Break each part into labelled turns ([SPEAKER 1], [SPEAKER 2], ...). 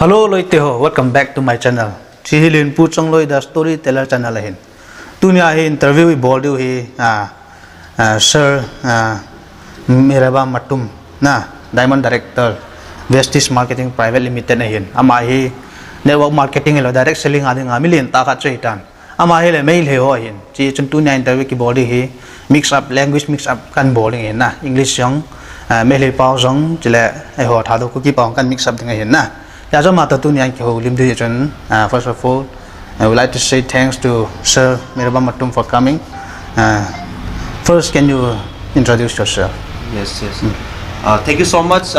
[SPEAKER 1] Hello Loiteho, welcome back to my channel. Chi Lienpu Chongloi the storyteller channel hin. Tunia hi interview with Boldu hi Sir Meiraba Mutum na Diamond Director Vestige Marketing Private Limited na hin. Ama hi network marketing lo direct selling ading million taka chaitan. Ama hi le mail he ho hin. Chi chun tunia interview ki Boldu hi mix up language mix up kan bowling hin na English yang mail hi pao jong chile ai ho tha do kuki pao kan mix up ding hin na. First of all, I would like to say thanks to Sir Meiraba Mutum for coming. First, can you introduce yourself?
[SPEAKER 2] Yes. Thank you so much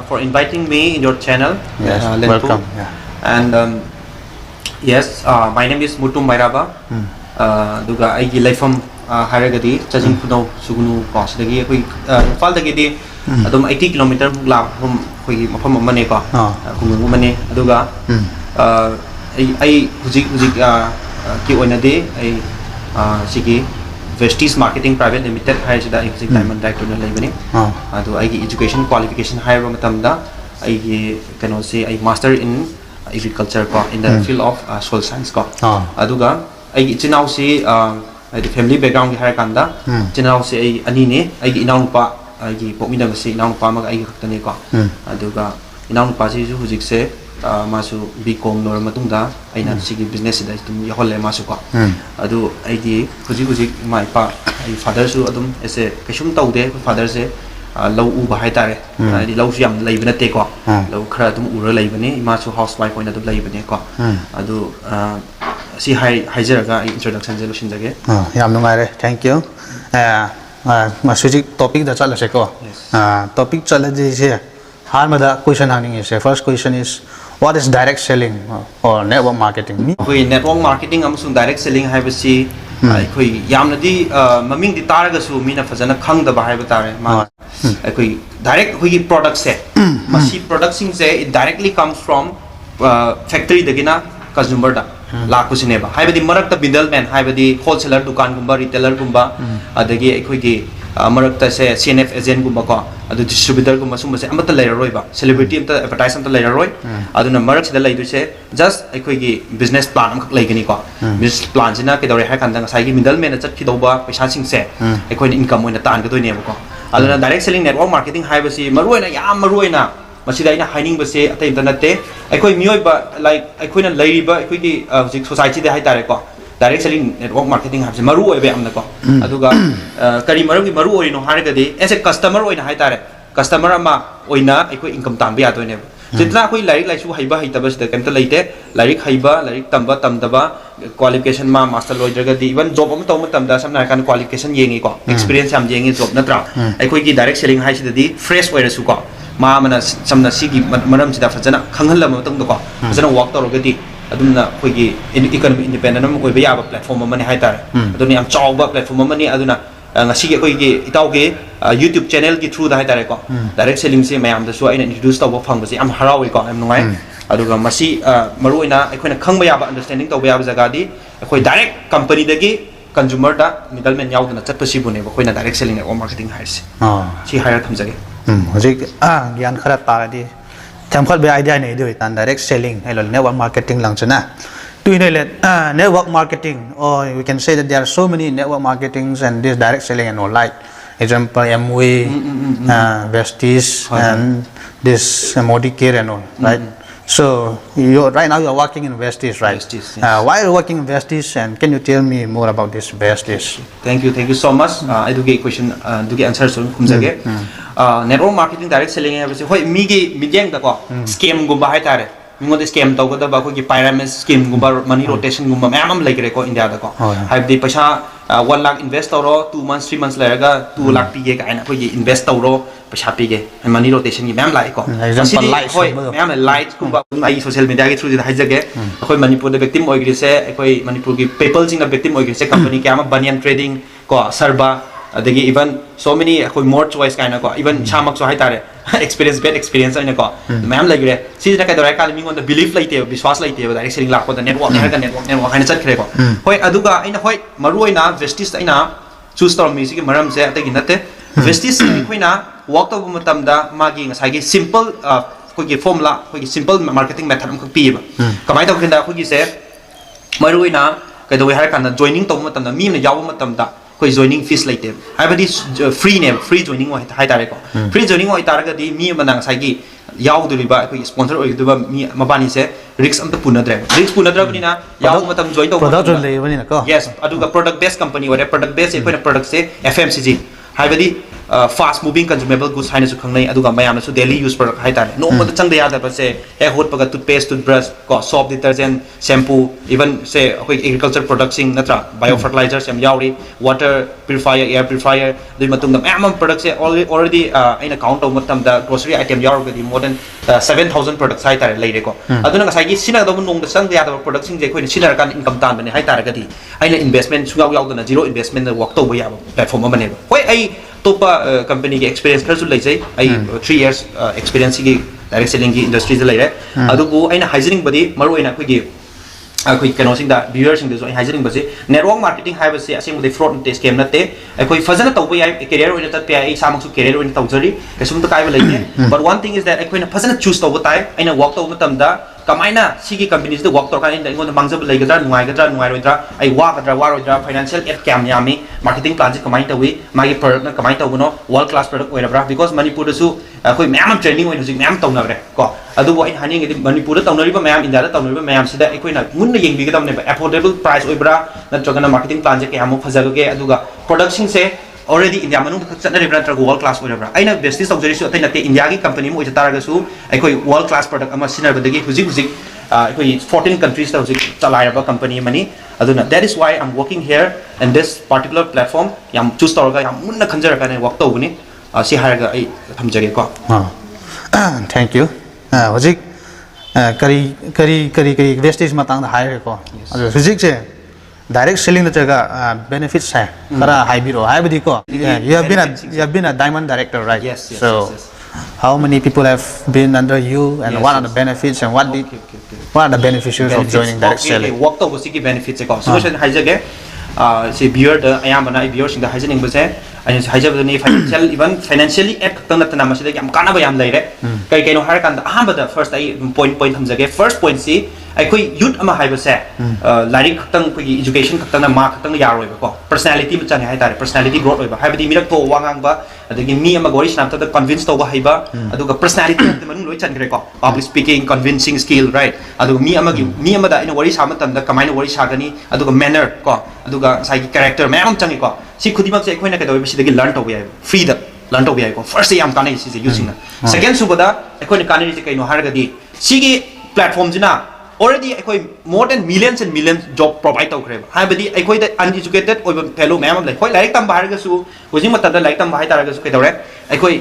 [SPEAKER 2] for inviting me in your channel.
[SPEAKER 1] Yes,
[SPEAKER 2] Lienpu.
[SPEAKER 1] welcome. Yeah.
[SPEAKER 2] And yes, my name is Mutum Meiraba. Duga I live from Haragadi, Chajing Puno Sugunu Pos. Dagi Faldagidi, Adom 80 kilometer la from Mapam Maneka, Kumani, Aduga. I Kiwanade, I Sigi, Vestige Marketing Private Limited, higher the executive diamond director in Lebanon. Do I education qualification higher Matamda, I can say I master in agriculture in the field of soil science. Aduga, I now see the family background Harakanda, General say Anine, I Inaupa. I Pomina say now Pama Tanika, Aduga, Inaupa who say Masu Bicom nor Matunda, I not see business that to Yahole Masuka. Adu ID Kuzi my pa, father so Adum as a Kashum Taude, father say low Uba Haitare, the low yam labin at Teko, low Kratum Ura Labani, Masu housewife point of Labaneko. Adu see Hizeraga introduction solution again.
[SPEAKER 1] Yamnumare, thank you. Masujik topic that's all topic challenge is here. Harmada question hanging is first question is what is direct selling or network marketing?
[SPEAKER 2] Network marketing amasung direct selling haibasi akhoi yamnadi maming di taragasu mina fazana khangdaba haiba tare ma akhoi direct akhoi product se masi product sing se it directly comes from factory dagina consumer da Lakusineba. Haibadi Marakta middleman, Haibadi wholesaler dukan gumba, retailer gumba, adagi equity Marakta say CNF agent gumbaka, the distributor gumbasuma say Amata layer roiba, celebrity of the advertisement layer roy, Aduna Maraks the lady say just equity business plan like Nika. Business plans in a Kedore Hakanda, Sagi middleman at Kidoba, Peshansing say, equity income when the Tango Nebuko. Aduna direct selling network marketing, Haibasi, Maruena, Yam Maruena. Masida hiding was say at the internet day. I quite knew but like I couldn't lay but quickly society the high direct selling network marketing has Maru away on the go. Aduga Karimaru Maru in Haragadi as a customer or in a high direct customer ama oina equal income tambia to never. Titla like Haiba Hitabas the Cantalate, like Haiba, like Tamba Tamdaba, qualification ma master lawyer even job Tomatam some kind of qualification yengo experience am yang is of Natra. I quickly direct selling high the fresh where suka. Mamana some Nasiki Madam Sidafazana, Kangala Motongo, as a walk or Gadi, Aduna Quigi economic independent, we have a platform of money higher. Adoni am Chauba platform money, Aduna, and Siki Itauke, YouTube channel get through the high direct selling say, ma'am, the so I introduced our fungus. I'm Harawiko, I'm no way. Aduga Masi Maruina, I couldn't come by understanding the way I was a gadi, a direct company the gay. Consumer da middleman yaw na chat possible ne ko na direct selling or marketing hires si hire comes again
[SPEAKER 1] gyan khara ta di thamkhal be idea ne do tan direct selling hello network marketing lang chana tu ne let network marketing or we can say that there are so many network marketings and this direct selling and all like example MW Vestige and this Modicare and all right. So right now you are working in Vestige, right?
[SPEAKER 2] Vestige, yes.
[SPEAKER 1] Why are you working in Vestige, and can you tell me more about this Vestige?
[SPEAKER 2] Thank you so much. I do get question, do get answers soon. Network marketing direct selling है वैसे होय मीगे medium तक scam गुम्बा है तारे मिंगो दे scam तक तो बाको की pyramid scheme गुम्बा money rotation गुम्बा मैं आम लग रहे को इंडिया तक हाइप दे पैसा 1 lakh invest तौरो 2 months 3 months लगेगा 2 lakh पीगे का है ना कोई invest तौरो पैसा पीगे money rotation की मैम लाइक को होय मैम लाइट गुम्बा आई social media के through हाई जगह कोई मणिपुर दे victim होय से कोई मणिपुर की people जिंग victim होय से company के आम banyan trading को सरबा adagi even so many more choice kind of even chamak so hai tare experience bad experience ane ko ma'am lagi re si na ka dora ka mi ngon the belief laite biswas laite direct selling la ko the network network haina chat khre ko hoi aduga aina hoi maru aina Vestige aina choose tor mi si maram se atagi nate Vestige khoina walk to matam da magi ngasai gi simple ꯑꯩꯈꯣꯏꯒꯤ formula ꯑꯩꯈꯣꯏꯒꯤ simple marketing method ꯑꯃꯈꯛ ꯄꯤꯌꯦꯕ ꯀꯃꯥꯏꯅ ꯇꯧꯒꯦꯗ ꯑꯩꯈꯣꯏꯒꯤꯁꯦ ꯃꯔꯨꯑꯣꯏꯅ ꯀꯩꯗꯧꯋꯦ ꯍꯥꯏꯔ ꯀꯥꯟꯗ ꯖꯣꯏꯅꯤꯡ ꯇꯧꯕ ꯃꯇꯝꯗ ꯃꯤ ꯑꯃꯅ ꯌꯥꯎꯕ ꯃꯇꯝꯗ ꯑꯩꯈꯣꯏ ꯖꯣꯏꯅꯤꯡ ꯐꯤꯁ ꯂꯩꯇꯦꯕ ꯍꯥꯏꯕꯗꯤ ꯐ꯭ꯔꯤꯅꯦꯕ ꯐ꯭ꯔꯤ ꯖꯣꯏꯅꯤꯡ ꯍꯥꯏꯇꯥꯔꯦꯀꯣ ꯐ꯭ꯔꯤ ꯖꯣꯏꯅꯤꯡ ꯑꯣꯏꯇꯥꯔꯒꯗꯤ ꯃꯤ ꯑꯃꯅ ꯉꯁꯥꯏꯒꯤ ꯌꯥꯎꯗꯣꯔꯤꯕ ꯑꯩꯈꯣꯏꯒꯤ ꯁ꯭ꯄꯣꯟꯁꯔ ꯑꯣꯏꯒꯗꯧꯕ ꯃꯤ ꯃꯕꯥꯅꯤꯁꯦ ꯔꯤꯛꯁ ꯑꯝꯇ ꯄꯨꯅꯗ꯭ꯔꯦꯕ ꯔꯤꯛꯁ ꯄꯨꯅꯗ꯭ꯔꯕꯅꯤꯅ ꯌꯥꯎꯕ ꯃꯇꯝ ꯖꯣꯏꯟ ꯇꯧꯕ
[SPEAKER 1] ꯃꯇꯝꯗ
[SPEAKER 2] ꯌꯦꯁ ꯑꯗꯨꯒ ꯄ꯭ꯔꯣꯗꯛ ꯕꯦꯁ ꯀꯝꯄꯅꯤ ꯑꯣꯏꯔꯦ ꯄ꯭ꯔꯣꯗꯛ ꯕꯦꯁ ꯑꯩꯈꯣꯏꯅ ꯄ꯭ꯔꯣꯗꯛꯁꯦ FMCG ꯍꯥꯏꯕꯗꯤ ꯐꯥꯁ ꯃꯨꯚꯤꯡ ꯀꯟꯖꯨꯃꯦꯕꯜ ꯒꯨꯗꯁ ꯍꯥꯏꯅꯁꯨ ꯈꯪꯅꯩ ꯑꯗꯨꯒ ꯃꯌꯥꯝꯅꯁꯨ ꯗꯦꯂꯤ ꯌꯨꯁ ꯄ꯭ꯔꯣꯗꯛ ꯍꯥꯏꯇꯥꯔꯦ ꯅꯣꯡꯃꯗ ꯆꯪꯗ ꯌꯥꯗꯕꯁꯦ ꯍꯦꯛ ꯍꯧꯠꯄꯒ ꯇꯨꯠꯄꯦꯁ ꯇꯨꯠꯕ꯭ꯔꯁ ꯀꯣ ꯁꯣꯞ ꯗꯤꯇꯔꯖꯦꯟ ꯁꯦꯝꯄꯨ ꯏꯚꯟ ꯁꯦ ꯑꯩꯈꯣꯏ ꯑꯦꯒ꯭ꯔꯤꯀꯜꯆꯔ ꯄ꯭ꯔꯣꯗꯛꯁꯤꯡ ꯅꯠꯇ꯭ꯔꯥ ꯕꯥꯏꯑꯣ ꯐꯔꯇꯤꯂꯥꯏꯖꯔꯁ ꯌꯥꯝ ꯌꯥꯎꯔꯤ ꯋꯥꯇꯔ ꯄ꯭ꯌꯨꯔꯤꯐꯥꯏꯌꯔ ꯑꯦꯌꯔ ꯄ꯭ꯌꯨꯔꯤꯐꯥꯏꯌꯔ ꯑꯗꯨꯒꯤ ꯃꯇꯨꯡꯗ ꯃꯌꯥꯝ ꯑꯃ ꯄ꯭ꯔꯣꯗꯛꯁꯦ ꯑꯣꯜꯔꯦꯗꯤ ꯑꯩꯅ ꯀꯥꯎꯟ ꯇꯧꯕ ꯃꯇꯝꯗ ꯒ꯭ꯔꯣꯁꯔꯤ ꯑꯥꯏꯇꯦꯝ ꯌꯥꯎꯔꯒꯗꯤ ꯃꯣꯔ ꯗꯦꯟ 7,000 ꯄ꯭ꯔꯣꯗꯛꯁ ꯍꯥꯏꯇꯥꯔꯦ ꯂꯩꯔꯦꯀꯣ ꯑꯗꯨꯅ ꯉꯁꯥꯏꯒꯤ ꯁꯤꯖꯤꯟꯅꯒꯗꯕ ꯅꯣꯡꯃꯗ ꯆꯪꯗ ꯌꯥꯗꯕ ꯄ꯭ꯔꯣꯗꯛꯁꯤꯡꯁꯦ ꯑꯩꯈꯣꯏꯅ ꯁꯤꯖꯤꯟꯅꯔꯀꯥꯟꯗ ꯏꯟꯀꯝ ꯇꯥꯟꯕꯅꯦ ꯍꯥꯏꯇꯥꯔꯒꯗꯤ ꯑꯩꯅ ꯏꯟꯚꯦꯁꯃꯦꯟ ꯁꯨꯡꯌꯥꯎ ꯌꯥꯎꯗꯅ ꯖꯤꯔꯣ ꯏꯟꯚꯦꯁꯃꯦꯟꯗ ꯋꯥꯛ ꯇꯧꯕ ꯌꯥꯕ ꯄ꯭ꯂꯦꯠꯐꯣꯝ ꯑꯃꯅꯦꯕ ꯍꯣꯏ ꯑꯩ ꯑꯇꯣꯞꯄ ꯀꯝꯄꯅꯤꯒꯤ ꯑꯦꯛꯁꯄꯤꯔꯤꯌꯦꯟꯁ ꯈꯔꯁꯨ ꯂꯩꯖꯩ ꯑꯩ 3 years ꯑꯦꯛꯁꯄꯤꯔꯤꯌꯦꯟꯁ ꯁꯤꯒꯤ ꯗꯥꯏꯔꯦꯛ ꯁꯦꯂꯤꯡꯒꯤ ꯏꯟꯗꯁꯇ꯭ꯔꯤꯗ ꯂꯩꯔꯦ ꯑꯗꯨꯕꯨ ꯑꯩꯅ ꯍꯥꯏꯖꯅꯤꯡꯕꯗꯤ ꯃꯔꯨꯑꯣꯏꯅ ꯑꯩꯈꯣꯏ ꯀꯩꯅꯣꯁꯤꯡꯗ ꯚ꯭ꯌꯨꯌꯔꯁꯤꯡꯗꯁꯨ ꯑꯩ ꯍꯥꯏꯖꯅꯤꯡꯕꯁꯤ ꯅꯦꯠꯋꯥꯔꯛ ꯃꯥꯔꯀꯦꯇꯤꯡ ꯍꯥꯏꯕꯁꯤ ꯑꯁꯦꯡꯕꯗꯤ ꯐ꯭ꯔꯣꯗ ꯅꯠꯇꯦ ꯁ꯭ꯀꯦꯝ ꯅꯠꯇꯦ ꯑꯩꯈꯣꯏ ꯐꯖꯅ ꯇꯧꯕ ꯌꯥꯏ ꯀꯦꯔꯤꯌꯔ ꯑꯣꯏꯅ ꯆꯠꯄ ꯌꯥꯏ ꯑꯩ ꯏꯁꯥꯃꯛꯁꯨ ꯀꯦꯔꯤꯌꯔ ꯑꯣꯏꯅ ꯇꯧꯖꯔꯤ ꯀꯩꯁꯨꯝꯇ ꯀꯥꯏꯕ ꯂꯩꯇꯦ but one thing is that ꯑꯩꯈꯣꯏꯅ ꯐꯖꯅ ꯆꯨꯁ ꯇꯧꯕ ꯇꯥꯏ ꯑꯩꯅ ꯋꯥꯛ ꯇꯧꯕ ꯃꯇꯝꯗ ꯀꯃꯥꯏꯅ ꯁꯤꯒꯤ ꯀꯝꯄꯅꯤꯁꯤꯗ ꯋꯥꯛ ꯇꯧꯔꯀꯥꯟꯗ ꯑꯩꯉꯣꯟꯗ ꯃꯥꯡꯖꯕ ꯂꯩꯒꯗ꯭ꯔꯥ ꯅꯨꯡꯉꯥꯏꯒꯗ꯭ꯔꯥ ꯅꯨꯡꯉꯥꯏꯔꯣꯏꯗ꯭ꯔꯥ ꯑꯩ ꯋꯥꯒꯗ꯭ꯔꯥ ꯋꯥꯔꯣꯏꯗ꯭ꯔꯥ ꯐꯥꯏꯅꯥꯟꯁꯤꯌꯦꯜ ꯑꯦꯗ ꯀꯌꯥꯝ ꯌꯥꯝꯃꯤ ꯃꯥꯔꯀꯦꯇꯤꯡ ꯄ꯭ꯂꯥꯟꯁꯤ ꯀꯃꯥꯏꯅ ꯇꯧꯏ ꯃꯥꯒꯤ ꯄ꯭ꯔꯗꯛꯅ ꯀꯃꯥꯏꯅ ꯇꯧꯕꯅꯣ ꯋꯥꯔꯜ ꯀ꯭ꯂꯥꯁ ꯄ꯭ꯔꯗꯛ ꯑꯣꯏꯔꯕ꯭ꯔꯥ ꯕꯤꯀꯣꯁ ꯃꯅꯤꯄꯨꯔꯗꯁꯨ ꯑꯩꯈꯣꯏ ꯃꯌꯥꯝ ꯑꯃ ꯇ꯭ꯔꯦꯟꯗꯤꯡ ꯑꯣꯏꯅ ꯍꯧꯖꯤꯛ ꯃꯌꯥꯝ ꯇꯧꯅꯈ꯭ರೆ ꯀꯣ ꯑꯗꯨꯕꯨ ꯑꯩꯅ ꯍꯥꯏꯅꯤꯡꯉꯤꯗꯤ ꯃꯅꯤꯄꯨꯔꯗ ꯇꯧꯅꯔꯤꯕ ꯃꯌꯥꯝ ꯏꯟꯗꯤꯌꯥꯗ ꯇꯧꯅꯔꯤꯕ ꯃꯌꯥꯝꯁꯤꯗ ꯑꯩꯈꯣꯏꯅ ꯃꯨꯟꯅ ꯌꯦꯡꯕꯤꯒꯗꯕꯅꯦꯕ ꯑꯦꯐꯣꯔꯗꯦꯕꯜ ꯄ꯭ꯔꯥꯏꯁ ꯑꯣꯏꯕ꯭ꯔꯥ ꯅꯠꯇ꯭ꯔꯒꯅ ꯃꯥꯔꯀꯦꯇꯤꯡ ꯄ꯭ꯂꯥꯟꯁꯦ ꯀꯌꯥꯃꯨꯛ ꯐꯖꯕꯒꯦ ꯑꯗꯨꯒ ꯄ꯭ꯔꯣꯗꯛꯁꯤꯡꯁꯦ already India manung khak chatna ribra natra world class oirabra aina Vestige tawjari su atai natte India gi company mu oitaraga aikoi world class product ama sinarbadagi huzik aikoi 14 countries ta huzik chalairaba company mani aduna that is why I'm working here and this particular platform yam choose tawraga yam munna khanjaraga ne work tawbuni si haraga ai thamjage ko
[SPEAKER 1] thank you huzik kari Vestige matang da hire ko adu huzik je direct selling the benefits hai kara high biro high bidi ko you have been a diamond director, right?
[SPEAKER 2] Yes.
[SPEAKER 1] Yes. How many people have been under you and what are the benefits and what are the beneficiaries of joining direct selling?
[SPEAKER 2] Work to sigi benefits ko solution haijage si viewer the ayamana viewer sing da haijening base ani haijab ni financial even financially at tang na masida yam kana ba yam leire kai kai no har kan da ahamba da first I point thamjage first point si aikoi youth ama haibase lairik khaktang pagi education khaktang na ma khaktang yaroi ba ko personality ma changi hai tare personality growth oi ba haibadi mirak to wangang ba adagi mi ama gori snapta da convince to ba haiba aduga personality ta manung loi changre ko public speaking convincing skill right aduga mi ama da ina wari sama tam da kamaina wari sagani aduga manner ko aduga sai character mayam changi ko si khudimak se aikoi na ka doi ba sidagi learn to ba free da learn to ba ko first yam kanai si using second subada aikoi na kanai se kai no hargadi sigi platform jina already aikoi more than millions and millions job provide tawkre haibadi aikoi da uneducated oiba fellow ma'am like hoi like tam bahar ga su hojing matada like tam bahai taraga su kai dore aikoi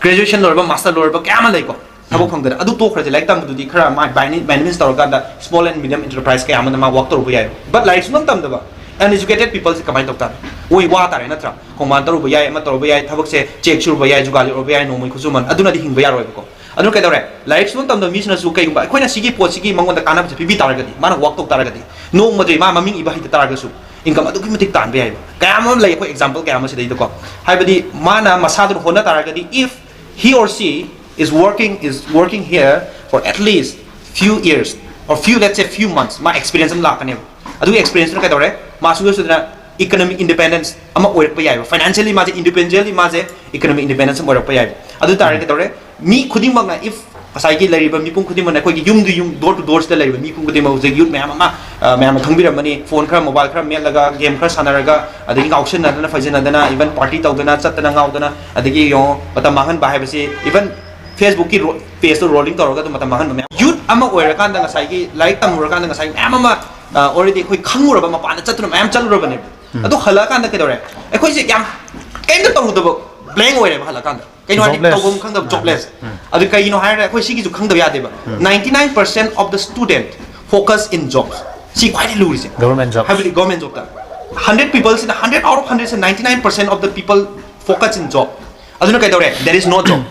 [SPEAKER 2] graduation lorba master lorba kyama lai ko thabo phangda adu to khra like tam du di khara ma finance tawra da small and medium enterprise kai amana ma work tawru yai but like sum tam da ba uneducated people se kamai tawta oi wa tare natra command tawru ba yai ama tawru ba yai thabak se check sur ba yai jugali ro ba yai no moi khusuman aduna di hingba yaroi ko adu kai dore like sum tam da mi sna su kai ba akhoi na sigi pot sigi mangon da kana ba pibi taragadi mana work to taragadi no madri ma maming iba hita taraga su income adu ki matik tan ba yai kayam am lai ko example kayam am sidai ko haibadi mana masadu hona taragadi if he or she is working here for at least few years or let's say few months ma experience am lakane adu experience no kai dore ma su na economic independence ama oirak pa yai financially ma je independently ma je economic independence am oirak pa yai adu tarage dore mi khuding mag na if asai lariba mi pung khuding man khoi yum door to door sta lariba mi pung khuding ma je youth mayam khangbiram mani phone khara mobile khara met laga game khara sanaraga adagi auction na fajina dana even party tawdana chatna ngaudana adagi yo matam mahan ba haibasi even Facebook ki page to rolling tawraga to matam mahan youth ama oira kan da ngasai ki like tamura kan da ngasai ama already khoi khangura ba mapana chatuna mayam chalura bane adu khala kan da kedore khoi se yam kain da tawdu ba blank oire ba hala kan da kaino ani tawbum khang da jobless adu kai no hire khoi sigi ju khang da ya de ba 99% of the student focus in jobs si quite lose
[SPEAKER 1] government job
[SPEAKER 2] heavily government job da 100 people in 100 out of 100 99% of the people focus in job adu no kai dore there is no job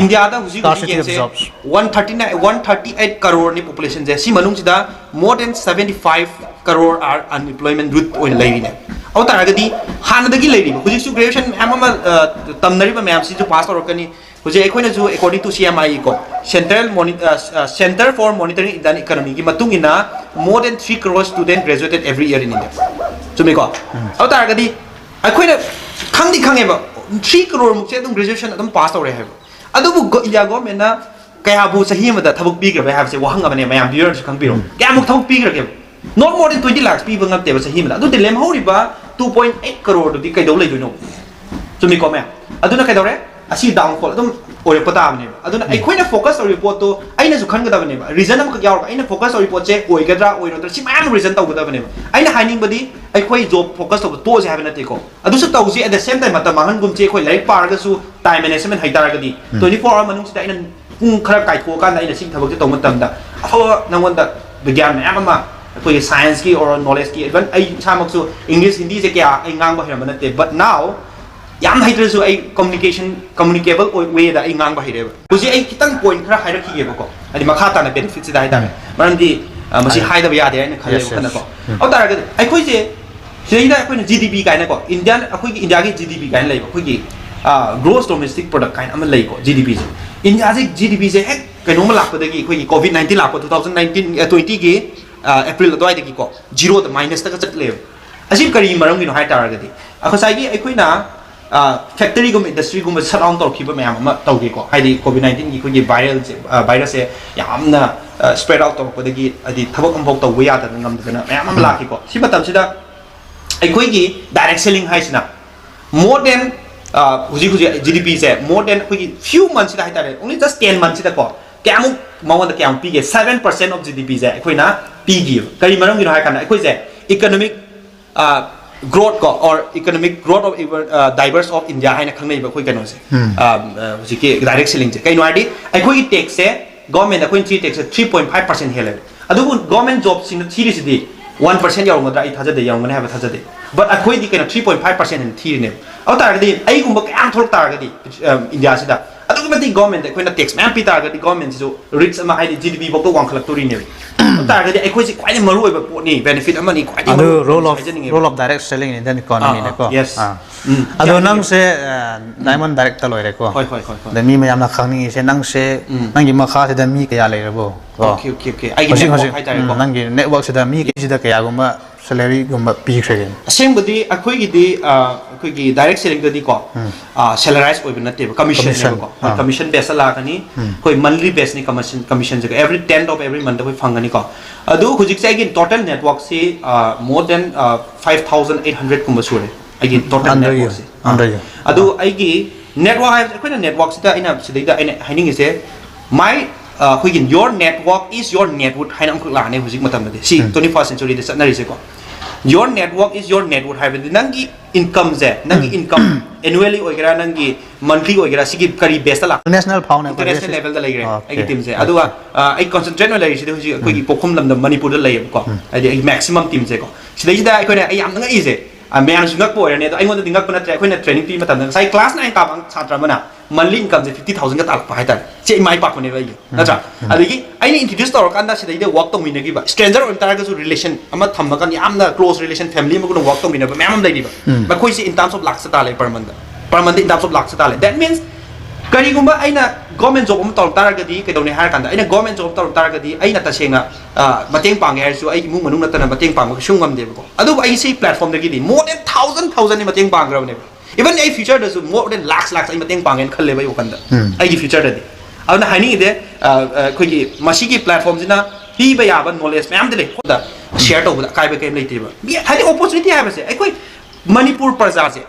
[SPEAKER 2] India da huji 138 crore ni population je si manung sida more than 75 crore are unemployment youth oil lairi ne aw taragadi hanadagi lairi huji su graduation ama tamnari ba mayam si ju pass torokani ꯍꯧꯖꯤꯛ ꯑꯩꯈꯣꯏꯅꯁꯨ according to CMI ꯀꯣ Center for Monitoring Indian Economy ꯒꯤ ꯃꯇꯨꯡ ꯏꯟꯅ more than 3 crore students graduated every year in India ꯆꯨꯝꯃꯤꯀꯣ ꯑꯗꯨ ꯇꯥꯔꯒꯗꯤ ꯑꯩꯈꯣꯏꯅ ꯈꯪꯉꯦꯕ 3 crore ꯃꯨꯛꯁꯦ ꯑꯗꯨꯝ graduation ꯑꯗꯨꯝ pass ꯇꯧꯔꯦ ꯍꯥꯏꯕ ꯑꯗꯨꯕꯨ India government ꯅ ꯀꯌꯥꯕꯨ ꯆꯍꯤ ꯑꯃꯗ ꯊꯕꯛ ꯄꯤꯈ꯭ꯔꯕ ꯍꯥꯏꯕꯁꯦ ꯋꯥꯍꯪꯉꯕꯅꯦ ꯃꯌꯥꯝ ꯚꯤꯌꯔꯁꯨ ꯈꯪꯕꯤꯔꯣ ꯀꯌꯥꯃꯨꯛ ꯊꯕꯛ ꯄꯤꯈ꯭ꯔꯒꯦꯕ not more than 20 lakhs ꯄꯤꯕ ꯉꯝꯇꯦꯕ ꯆꯍꯤ ꯑꯃꯗ ꯑꯗꯨꯗꯤ ꯂꯦꯝꯍꯧꯔꯤꯕ 2.8 crore ꯗꯨꯗꯤ ꯀꯩꯗꯧ ꯂꯩꯗꯣꯏꯅꯣ ꯆꯨꯝꯃꯤꯀꯣ ꯃꯌꯥꯝ ꯑꯗꯨꯅ ꯀꯩꯗꯧꯔꯦ ꯑꯁꯤ ꯗꯥꯎꯟꯐꯣꯜ ꯑꯗꯨꯝ ꯑꯣꯏꯔꯛꯄ ꯇꯥꯕꯅꯦꯕ ꯑꯗꯨꯅ ꯑꯩꯈꯣꯏꯅ ꯐꯣꯀꯁ ꯇꯧꯔꯤꯕ ꯄꯣꯠꯇꯣ ꯑꯩꯅꯁꯨ ꯈꯟꯒꯗꯕꯅꯦꯕ ꯔꯤꯖꯟ ꯑꯃꯈꯛ ꯌꯥꯎꯔꯒ ꯑꯩꯅ ꯐꯣꯀꯁ ꯇꯧꯔꯤꯕ ꯄꯣꯠꯁꯦ ꯑꯣꯏꯒꯗ꯭ꯔꯥ ꯑꯣꯏꯔꯣꯏꯗ꯭ꯔꯥ ꯁꯤ ꯃꯌꯥꯝ ꯔꯤꯖꯟ ꯇꯧꯒꯗꯕꯅꯦꯕ ꯑꯩꯅ ꯍꯥꯏꯅꯤꯡꯕꯗꯤ ꯑꯩꯈꯣꯏ ꯖꯣꯕ ꯐꯣꯀꯁ ꯇꯧꯕ ꯇꯣꯛꯑꯁꯦ ꯍꯥꯏꯕ ꯅꯠꯇꯦꯀꯣ ꯑꯗꯨꯁꯨ ꯇꯧꯁꯤ ꯑꯦꯠ ꯗ ꯁꯦꯝ ꯇꯥꯏꯝ ꯃꯇꯝ ꯃꯥꯡꯍꯟꯒꯨꯝꯁꯤ ꯑꯩꯈꯣꯏ ꯂꯥꯏꯔꯤꯛ ꯄꯥꯔꯒꯁꯨ ꯇꯥꯏꯝ ꯃꯦꯅꯦꯖꯃꯦꯟ ꯍꯩꯇꯥꯔꯒꯗꯤ 24 hour ꯃꯅꯨꯡꯁꯤꯗ ꯑꯩꯅ ꯄꯨꯡ ꯈꯔ ꯀꯥꯏꯊꯣꯛꯑꯀꯥꯟꯗ ꯑꯩꯅ ꯁꯤꯒꯤ ꯊꯕꯛꯁꯦ ꯇꯧꯕ ꯃꯇꯝꯗ ꯑꯐꯕ ꯅꯉꯣꯟꯗ ꯕꯤꯒ꯭ꯌꯥꯟ ꯃꯌꯥꯝ ꯑꯃ ꯑꯩꯈꯣꯏꯒꯤ ꯁꯥꯏꯟꯁꯀꯤ ꯑꯣꯔ ꯅꯣꯂꯦꯖꯀꯤ ꯏꯚꯟ ꯑꯩ ꯏꯁꯥꯃꯛꯁꯨ ꯏꯪꯂꯤꯁ ꯍꯤꯟꯗꯤꯁꯦ ꯀꯌꯥ ꯑꯩ ꯉꯥꯡꯕ ꯍꯩꯔꯝꯕ ꯅꯠꯇꯦ ꯕꯠ ꯅꯥꯎ ꯌꯥꯝ ꯍꯩꯇ꯭ꯔꯁꯨ ꯑꯩ communicable ꯋꯦꯗ ꯑꯩ ꯉꯥꯡꯕ ꯍꯩꯔꯦꯕ ꯍꯧꯖꯤꯛ ꯑꯩ ꯈꯤꯇꯪ ꯄꯣꯏꯟ ꯈꯔ ꯍꯥꯏꯔꯛꯈꯤꯒꯦꯕꯀꯣ ꯍꯥꯏꯗꯤ ꯃꯈꯥ ꯇꯥꯅ ꯕꯦꯅꯤꯐꯤꯠꯁꯤꯗ ꯍꯥꯏꯇꯥꯔꯦ ꯃꯔꯝꯗꯤ ꯃꯁꯤ ꯍꯥꯏꯗꯕ ꯌꯥꯗꯦ ꯍꯥꯏꯅ ꯈꯜꯂꯦꯕ ꯋꯥꯈꯜꯗꯀꯣ ꯑꯗꯨ ꯇꯥꯔꯒꯗꯤ ꯑꯩꯈꯣꯏꯁꯦ ꯁꯤꯗꯩꯗ ꯑꯩꯈꯣꯏꯅ GDP ꯀꯥꯏꯅꯀꯣ ꯑꯩꯈꯣꯏꯒꯤ ꯏꯟꯗꯤꯌꯥꯒꯤ GDP ꯀꯥꯏꯅ ꯂꯩꯕ ꯑꯩꯈꯣꯏꯒꯤ gross domestic product ꯀꯥꯏꯅ ꯑꯃ ꯂꯩꯀꯣ GDPꯁꯦ ꯏꯟꯗꯤꯌꯥꯁꯦ GDPꯁꯦ ꯍꯦꯛ ꯀꯩꯅꯣꯝꯃ ꯂꯥꯛꯄꯗꯒꯤ ꯑꯩꯈꯣꯏꯒꯤ COVID-19 ꯂꯥꯛꯄ 2020ꯒꯤ ꯑꯦꯄ꯭ꯔꯤꯜ ꯑꯗꯨꯋꯥꯏꯗꯒꯤꯀꯣ ꯖꯤꯔꯣꯗ ꯃꯥꯏꯅꯁꯇꯒ ꯆꯠꯂꯦꯕ ꯑꯁꯤ ꯀꯔꯤ ꯃꯔꯝꯒꯤꯅꯣ ꯍꯥꯏꯇꯥꯔꯒꯗꯤ ꯉꯁꯥꯏꯒꯤ ꯑꯩꯈꯣꯏꯅ ꯐꯦꯛꯇꯔꯤꯒꯨꯝꯕ ꯏꯟꯗꯁꯇ꯭ꯔꯤꯒꯨꯝꯕ ꯁꯠ ꯗꯥꯎꯟ ꯇꯧꯈꯤꯕ ꯃꯌꯥꯝ ꯑꯃ ꯇꯧꯒꯦꯀꯣ ꯍꯥꯏꯗꯤ COVID-19ꯒꯤ ꯑꯩꯈꯣꯏꯒꯤ ꯚꯥꯏꯔꯁꯁꯦ ꯌꯥꯝꯅ ꯁ꯭ꯄ꯭ꯔꯦꯗ ꯑꯥꯎꯠ ꯇꯧꯔꯛꯄꯗꯒꯤ ꯍꯥꯏꯗꯤ ꯊꯕꯛ ꯑꯃꯐꯥꯎ ꯇꯧꯕ ꯌꯥꯗꯅ ꯉꯝꯗꯗꯅ ꯃꯌꯥꯝ ꯑꯃ ꯂꯥꯛꯈꯤꯀꯣ ꯁꯤ ꯃꯇꯝꯁꯤꯗ ꯑꯩꯈꯣꯏꯒꯤ ꯗꯥꯏꯔꯦꯛ ꯁꯦꯂꯤꯡ ꯍꯥꯏꯁꯤꯅ more than hujik GDP se more than few months da haitare only just 10 months da ko kyamuk mawanda kyam pige 7% of GDP se akoina pigi kari maram gi ha kana akoi se economic growth ko or economic growth of diverse of India haina khangnai ba koi kano se hujik direct selling se kai no adi akoi tax se government akoi tax 3.5% hele adu government job sing thiri sidi 1% yawngadra I thajade yawngane ha ba thajade but akoi di kana 3.5% in thiri ne aw targadi ai gumba kyam thok targadi India sida adu mati government akoi na tax map pi targadi government so rich ama hai GDP bok to wangkhalak tori ne targadi akoi si kwai maru oi ba pot ni benefit ama ni kwai
[SPEAKER 1] adu role of direct selling in Indian economy ne ko
[SPEAKER 2] yes
[SPEAKER 1] adu nang se diamond direct ta loi re ko
[SPEAKER 2] hoi
[SPEAKER 1] da mi mayam na khangni se nang se nang gi makha se da mi kaya lai rabo
[SPEAKER 2] okay ai gi hai tare ko
[SPEAKER 1] nang gi network se da mi ki da kaya gumba salary gumba pi khre
[SPEAKER 2] asembudi akoi gi di akoi gi direct selling da di ko salarize oi ba natte ba commission ne ko commission base la kani koi monthly base ni commission je every 10th of every month koi phangani ko adu hujik se again total network se more than 5800 kumba sure again total network se adu aigi network hai akoi na network sida ina sidai ina haining ise my your network is your network haina amkhuk la ne hujik matam de si 21st century de satnari se ko your network is your network haibadi nangi income je nangi income annually oigera nangi monthly oigera sigi kari base la
[SPEAKER 1] national found
[SPEAKER 2] international level da legre ai team je adu ai concentrate no lai sida hujik akoi gi pokhum lam da manipur da lai ko ai maximum team je ko sida sida ai ko ne ai yam nga i je mayam singak po ne ai ngon da dingak pa na akoi na training team matam sai class 9 ka bang chatra mana monthly income je 50000 ka tak pa hai tar che mai pa ko ne bai na adigi ai introduce tor kan da sida ide work tong minagi ba stranger on tar ga su relation ama thamma kan yamna close relation family ma ko work tong minaba mamam lai ba ba koi se in terms of lakhs ta le per month in terms of lakhs ta le that means kari gumba aina government job am tor tar ga di ke done har kan da aina government job tor tar ga di aina ta senga mateng pang hai su ai mu manung na ta mateng pang ko sungam de ko adu ai se platform de gi di more than 1000 ni mateng pang gra ne even ai future does more than lakhs ai mateng pang en khalle ba yo kan da ai gi future da di aduna hani ide koi gi masi gi platform jina pi ba ya ba knowledge ma'am de le da share to ba kai ba kai lei te ba bi hani opportunity hai ba se ai koi manipur parja se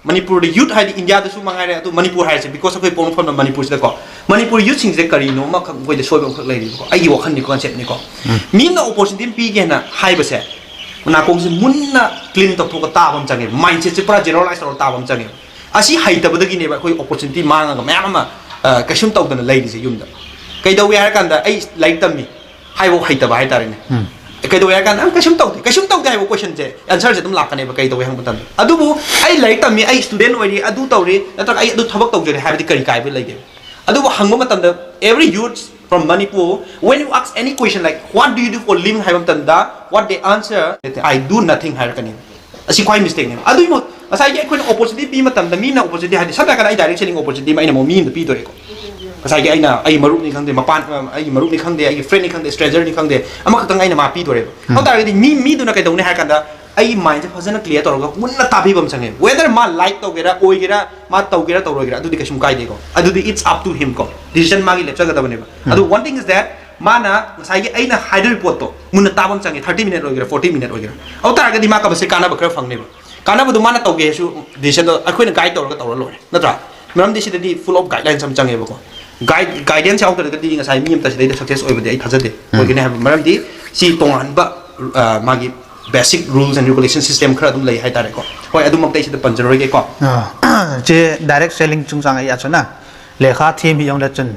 [SPEAKER 2] manipur de youth hai India da su mangai re atu manipur hai se because koi pon phon manipur se ko manipur youth sing se kari no ma koi de soi ba khak lei ri ko ai gi wakhan ni concept ni ko mi na opportunity pi ge na hai ba se na kong se munna clean to ko ta bam change mindset se pura generalize to ta bam change asi hai ta ba da gi ne ba koi opportunity manga ga ma'am ma kasum taw da lai ri se yum da kai da we har kan da ai like tam mi hai bo hai ta ba hai ta ne kai da we har kan am kasum taw hai bo question je answer je tum lak ka ne ba kai da we hang tam adu bu ai like tam mi ai student oi ri adu taw ri na ta ai adu thabak taw je ha bi kari kai bi lai ge adu bu hang ma tam da every youth from Manipur when you ask any question like what do you do for living haibam tanda what they answer I do nothing har kani asi quite mistake ne adu mo asai ge koin opportunity pi matam da mi na opportunity ha sabta kana I direct selling opportunity ma ina mo mi da pi do ko ꯉꯁꯥꯏꯒꯤ ꯑꯩꯅ ꯑꯩ ꯃꯔꯨꯞꯅꯤ ꯈꯪꯗꯦ ꯃꯄꯥꯟ ꯑꯩꯒꯤ ꯃꯔꯨꯞꯅꯤ ꯈꯪꯗꯦ ꯑꯩꯒꯤ ꯐ꯭ꯔꯦꯟꯅꯤ ꯈꯪꯗꯦ ꯁ꯭ꯇ꯭ꯔꯦꯟꯖꯔꯅꯤ ꯈꯪꯗꯦ ꯑꯃꯈꯛꯇꯪ ꯑꯩꯅ ꯃꯥ ꯄꯤꯗꯣꯔꯦꯕ ꯑꯗꯨ ꯇꯥꯔꯒꯗꯤ ꯃꯤꯗꯨꯅ ꯀꯩꯗꯧꯅꯤ ꯍꯥꯏ ꯀꯥꯟꯗ ꯑꯩꯒꯤ ꯃꯥꯏꯟꯁꯦ ꯐꯖꯅ ꯀ꯭ꯂꯤꯌꯔ ꯇꯧꯔꯒ ꯃꯨꯟꯅ ꯇꯥꯕꯤꯕ ꯑꯃ ꯆꯪꯉꯦ ꯋꯦꯗꯔ ꯃꯥ ꯂꯥꯏꯛ ꯇꯧꯒꯦꯔꯥ ꯑꯣꯏꯒꯦꯔꯥ ꯃꯥ ꯇꯧꯒꯦꯔꯥ ꯇꯧꯔꯣꯏꯒꯦꯔꯥ ꯑꯗꯨꯗꯤ ꯀꯩꯁꯨꯝ ꯀꯥꯏꯗꯦꯀꯣ ꯑꯗꯨꯗꯤ ꯏꯠꯁ ꯑꯞ ꯇꯨ ꯍꯤꯝ ꯀꯣ ꯗꯤꯁꯤꯖꯟ ꯃꯥꯒꯤ ꯂꯦꯞꯆꯒꯗꯕꯅꯦꯕ ꯑꯗꯨ one thing is date mana ngasai aina haidri poto mun tabam changi 30 minute ogira 40 minute ogira au tar ga di ma ka base kana bakra fangne ba kana bu mana tawge su decision do akhoi na guide tawra tawra lore natra maram di sida di full of guidelines sam change ba ko guidance out ga di ngasai mi am ta sida success oi ba di ai thajade oi gine ha maram di si tongan ba magi basic rules and regulation system khara dum lai hai tare ko hoi adu mak tai sida panjaroi ge ko
[SPEAKER 1] je direct selling chung sang ai achana lekha theme hi yong da chun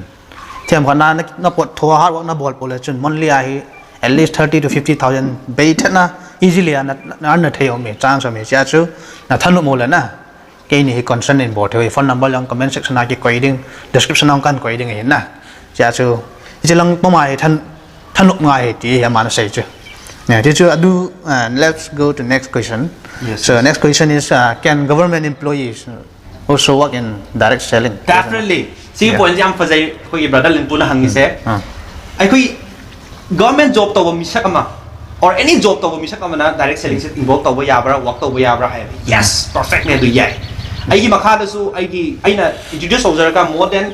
[SPEAKER 1] thêm còn nó bột thua hard work nó bột bột là chun monthly ai at least 30 to 50,000 bait na easily na ăn thấy ông mình trang cho mình chia chứ là thân một lần na cái này concern in bột thôi phone number yang comment section này cái quay description ông kan quay đinh hiện na chia chứ chỉ lang bao mai thân một ngày thì mà nó say chứ nè thì chưa do let's go to next question so next question is can government employees also work in direct selling
[SPEAKER 2] definitely see point jam fazai koi brother Lienpu na hangi se ai koi government job to misak ama or any job to misak ama na direct selling se involve to ya bra work to ya bra hai yes perfect ne du yai ai gi makha da su ai gi aina introduce over ka more than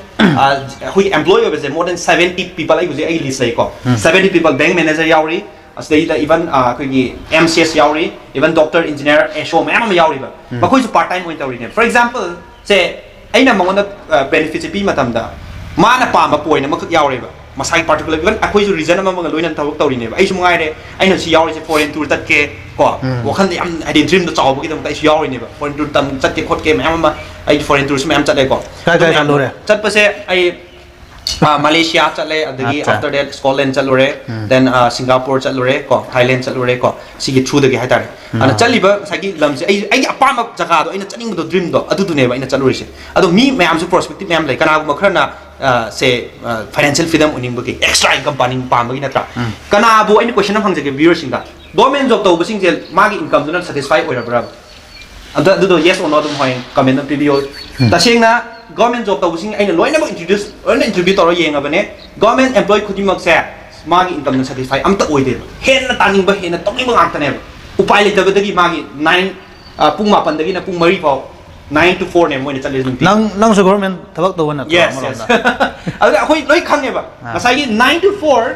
[SPEAKER 2] koi employee over more than 70 people ai ai list sai ko 70 people bank manager yauri asdai da even koi gi MCS yauri even doctor engineer SO ma yauri ba makoi su part time going to ne for example say aina mangona benefits pi matamda mana pamba point ma khak yaure ba masai particular even akoi su reason ma manga loina thawak tawri ne ba ai su ngai re aina si yaure se foreign tour tat ke ko wakhan yam adi dream da chaw ba ki dam tai su yaure ne ba foreign tour tam chat ke khot ke ma ai foreign tour se ma chat le ko chat pa se ai Malaysia chatle adagi after that Scotland chalure then Singapore chalure ko Thailand chalure ko sigi through the hai tare ana chaliba sagi lam se ai apam jaga do aina chaning do dream do adu ne ba aina chalure se ado mi mayam su prospective mayam lai kana ma khrana se financial freedom uning bagi extra income paning pam bagi natra kana bu aina question am hangjage viewers singa government job to busing je magi income do not satisfy oira bra adu do yes or no dum hoi comment na video tasengna government job tawsing aina loina ba introduce loina interview tawra yenga bane government employee khudimak se magi income na satisfy amta oide hen na taning ba hen na tonging ba ngakta ne upai le dabadagi magi 9 pung 8 dagi na pung 3 pau 9 to 4 ne moina chale
[SPEAKER 1] nang so government thabak to na
[SPEAKER 2] yes adu akhoi loi khange ba masai 9 to 4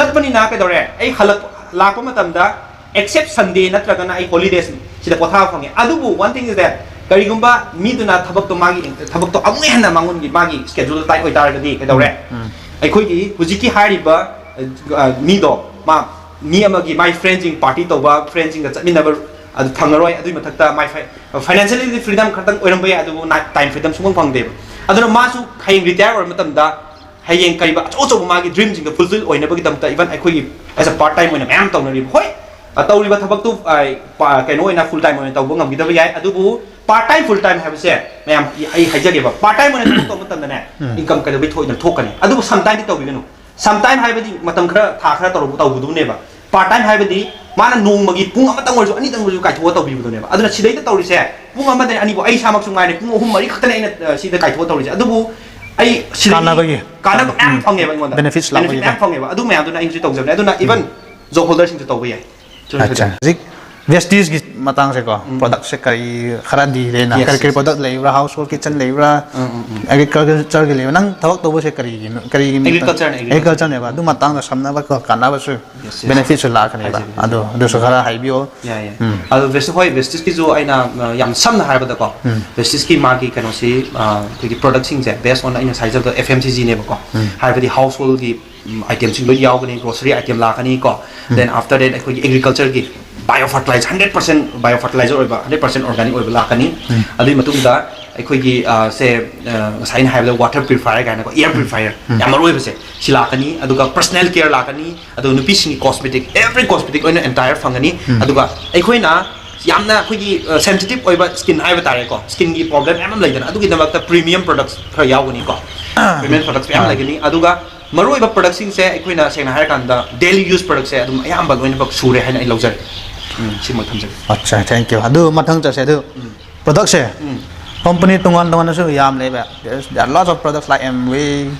[SPEAKER 2] chatpani na ka dore ai khalak lakpa matamda except sunday natraga na ai holidays sida kotha phange adubu one thing is that karigumba mi duna thabak to amwe hana mangun gi magi schedule tai oi tar gadi kedore ai khoi gi hujiki hariba mi do ma mi amagi my friends in party to ba friends in ga chami never adu thangaroi adu mathakta my financially freedom khatang oiram bai adu time freedom sumang phang de aduna ma su hayeng retire or matam da hayeng kariba cho magi dream jing ga fulfill oina bagi tamta even ai khoi gi as a part time oina mam tawnari hoi tawriba thabak tu ai kaino oina full time oina tawbo ngam gidaba yai adu bu part time full time have se mayam ai haijage ba part time oina to matam da ne income ka bai thoi na thokani adu sometime ti tawbi ganu sometime haibadi matam khara tha khara tawbu tawbu ne ba part time haibadi mana nong magi pung amatang orju ani tang orju kai thwa tawbi bu ne ba aduna sidai ta tawri se pung amada ani bo ai samak sungai ne pung 3 mari khatane ina sida kai thwa tawri se adu bu ai sidai kana ba am phange ba ngonda
[SPEAKER 1] benefits la ba
[SPEAKER 2] am phange ba adu mayam duna inji tawjab ne aduna even job holder sing tawbi yai
[SPEAKER 1] अच्छा जिक Vestige की matang se ko product se kari khara di le na kari product le ra household kitchen le ra agriculture ke le nang thawak to bo se kari agriculture ne ba du matang da samna ba ko kana ba su benefit su la khane ba ado so khara hai bio
[SPEAKER 2] ado Vestige ki jo aina yam samna har ba da ko Vestige ki ma ki kano se ki product sing je based on aina size of the FMCG ne ba ko har ba di household ki item sing lo yaw gani grocery item la kani ko then after that ko agriculture ki biofertilizer 100% biofertilizer oiba 100% organic oiba lakani adi matung da akhoi gi se sain have the water purifier gaina ko air purifier yamaroi bese silakani aduga personal care lakani adu nupi sing cosmetic every cosmetic oina entire fangani aduga akhoi na yamna akhoi gi sensitive oiba skin haiba tare ko skin gi problem amam laidana adugi damakta premium products khara yawani ko premium products am lagani aduga maroiba products sing se akhoi na sengna har kanda daily use products se adum ayamba loina bak sure haina I lawjar अच्छा
[SPEAKER 1] thank you अदु मथंग चसे अदु product से company tungan so yam lebe. There are lots of products like MV,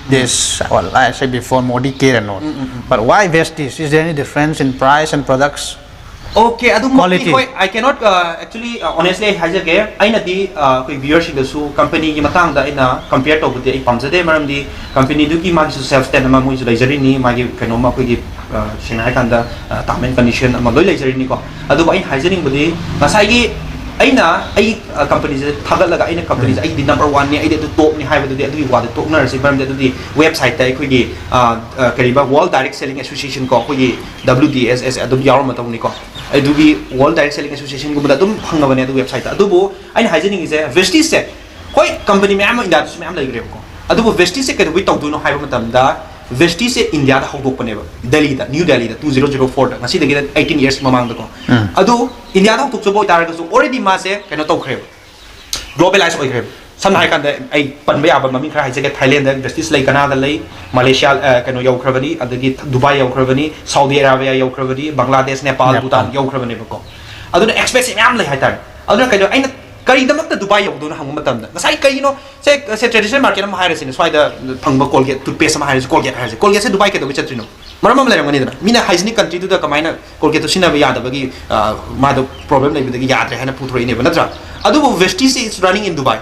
[SPEAKER 1] this, well, I said before, Modi Care and all. But why Vestige? Is there any difference in price and products?
[SPEAKER 2] Okay, adu
[SPEAKER 1] Quality.
[SPEAKER 2] I cannot actually honestly haizage aina di koi viewers da su company gi matang da ina compare to budi ai pamjade maram di company du gi ma su self stand ma mu su leisure ni ma gi kano ma koi gi sinai kan da term and condition ma loi leisure ni ko adu ai haijening budi masai gi aina ai company je thagal laga aina company ai di number 1 ni ai de top ni haiba du adu wa de top na si maram de du di website ta koi gi kariba world direct selling association ko koi gi WDSS adu yaw ma tong ni ko adugi world direct selling association ko bada dum phangabane adu website ta adubu aina haijening is a Vestige se koi company me am india su me am lai grem ko adubu Vestige se ke wi tau du no haiba matam da Vestige se india da hawdok pane ba delhi da new delhi da 2004 da ngasi da 18 years mamang da ko adu india da hawdok so boy tar ga su already ma se keno tau khreb globalize oi khreb samna hai kan da ai pan ba ya ba mami khra hai se Thailand da Vestige lai Canada lai Malaysia keno yau khrabani adagi Dubai yau khrabani Saudi Arabia yau khrabani Bangladesh Nepal Bhutan yau khrabani ba ko aduna expect me am lai hai tar aduna keno aina kari damak da Dubai yau do na hang matam da sai kari no se traditional market am hai resine swai da phangba Colgate toothpaste am hai Colgate se Dubai ke do chatrino maram am lai ngani da mina hygienic country du da kamaina Colgate to sina ba ya da bagi ma da problem lai da ya da hana puthoi ne ba natra adu Vestige is running in Dubai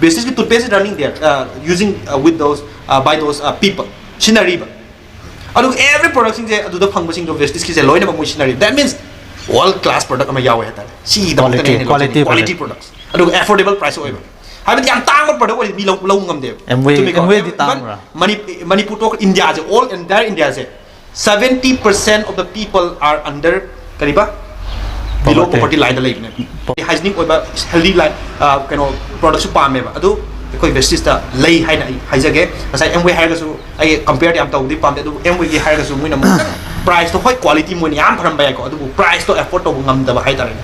[SPEAKER 2] Vestige toothpaste is running there using with those by those people scenery ba adu every product sing je adu da phangba sing do Vestige ki je loina ba mo scenery that means world class product ama yawe hata si da quality products adu affordable price oi ba habi yam tang ba product oi mi lo ngam de
[SPEAKER 1] MV di tang ra
[SPEAKER 2] Manipur to India je all entire India je 70% of the people are under kariba below poverty line da leibne hygienic oi ba healthy line kano product su pame ba adu koi Vestige ta lei hai na haijage asai MV hai ga su ai compare yam tau di pam de adu MV gi hai ga su muina price to hoi quality mo yam pharam ba ko adu price to afford to ngam da ba hai tare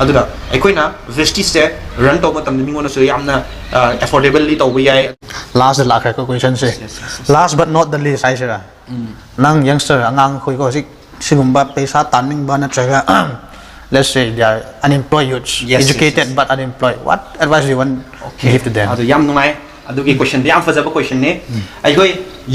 [SPEAKER 2] adu da ai koi na Vestige se run to matam ni ngona su yamna affordably to bi ai
[SPEAKER 1] last la ka question se last but not the least ai sera nang youngster angang khoi ko sigumba paisa taning ba na traga let's say they are unemployed youths educated but unemployed what advice do you want to give to them
[SPEAKER 2] adu yam nungai adu ki question yam fajaba question ne ai koi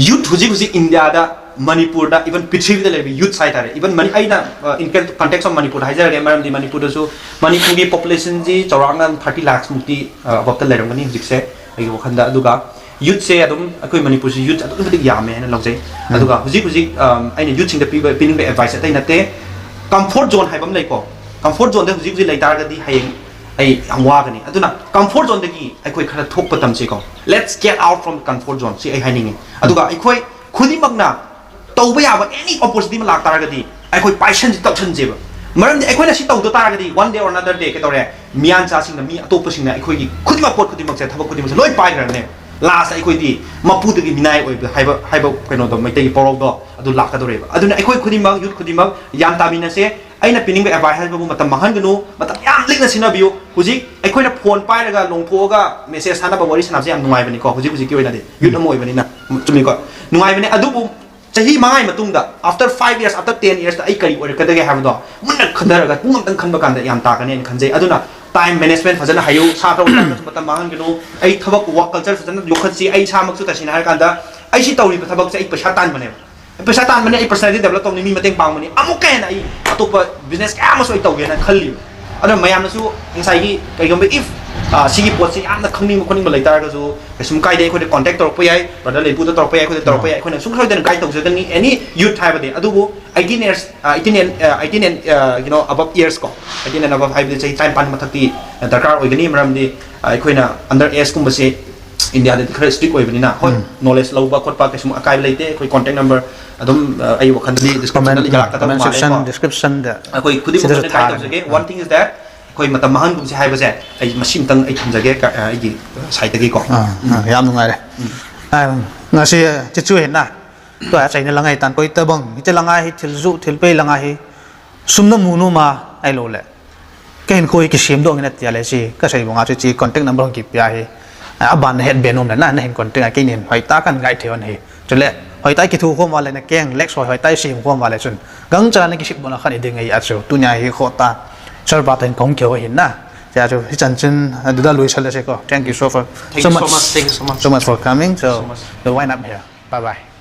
[SPEAKER 2] youth huji India da Manipur da even Prithvi da lebi youth side are even mani aina in context of Manipur hajar ge maram di Manipur da so Manipur gi population ji chawranga 30 lakhs mukti above the lerang ni hujik se ai go khanda aduga youth se adum akoi Manipur si youth adum bidik yame na logjai aduga hujik aina youth sing da pining be advice tai nate comfort zone haibam lai ko comfort zone da hujik lai tar ga di hayeng ai amwa gani aduna comfort zone da gi akoi khara thok patam se ko let's get out from comfort zone si ai haining aduga akoi khudi magna tauba yaba any opportunity ma lak taragadi aikoi passion ji tauchan jeba maram de aikoi na si taudo taragadi one day or another day ke tore mian cha sing na mi atop sing na aikoi gi khudima pot khudima se thabak khudima se loi pai gra ne last aikoi di mapu de gi minai oi haiba kaino do mai te porok do adu lak ka dore ba aduna aikoi khudima youth khudima yan ta mina se aina pining be advice ba matam mahan gnu matam yam likna sina biu huji aikoi na phone pai raga longthoga message sana ba wari sana se yam nungai bani ko huji ki oina de youth amoi bani na chumi ko nungai bani adu chahi mangai matungda after 5 years after 10 years ai kari or kadage have do munna khandaraga pung tang khanba kanda yam ta kane khanjai aduna time management fazana hayu sa pro matam mangan gnu ai thabak work culture fazana yokhatsi ai sa maksu tasina har kanda ai si tawri thabak se ai paisa tan bane ai personality develop tawni mi mateng pang mani amuk ken ai atopa business ka ma so ai tawge na khalli aduna mayam na su insai gi kai gam if sigi pot si amna khangni mo khoni ma laitar ga su sum kai dei khode contact tor poi ai brother Lienpu tor poi ai khode tor poi ai khone sum khoi den kai tong se ni any youth type de adubu 18 years 18 and you know above years ko 18 and above high de time pan mathati darkar oigani maram di ai khoina under age kum se India de khare strict oibani na hoi knowledge lauba khotpa ke sum akai laite khoi contact number adum ai wakhan di description li jalak ta ma
[SPEAKER 1] description da
[SPEAKER 2] khoi khudi mo kai tong se one thing is that koi matam mahan gum se hai baje ai machine tang ai thamjage ai gi site gi ko
[SPEAKER 1] yam nungai re ngasi chichu hen na to a chaina langai tan koi tabang ite langai hi thilzu thilpe langai hi sumna munu ma ai lo le ken koi ki sim dong na tia le si ka sai bonga chi contact number ki pya hi aban head benom na na hen contact ki nen hoi ta kan gai theon hi chule hoi tai ki thu khom wale na keng lex hoi tai sim khom wale chun gang cha na ki sip bona khan iding ai achu tunya hi khota char ba ten kong kyo hin na ja chu hi chan chin da lui chale se ko thank you so
[SPEAKER 2] Thank you so much. Thank you so much.
[SPEAKER 1] so much for coming so
[SPEAKER 2] so much.
[SPEAKER 1] we'll wind up here bye bye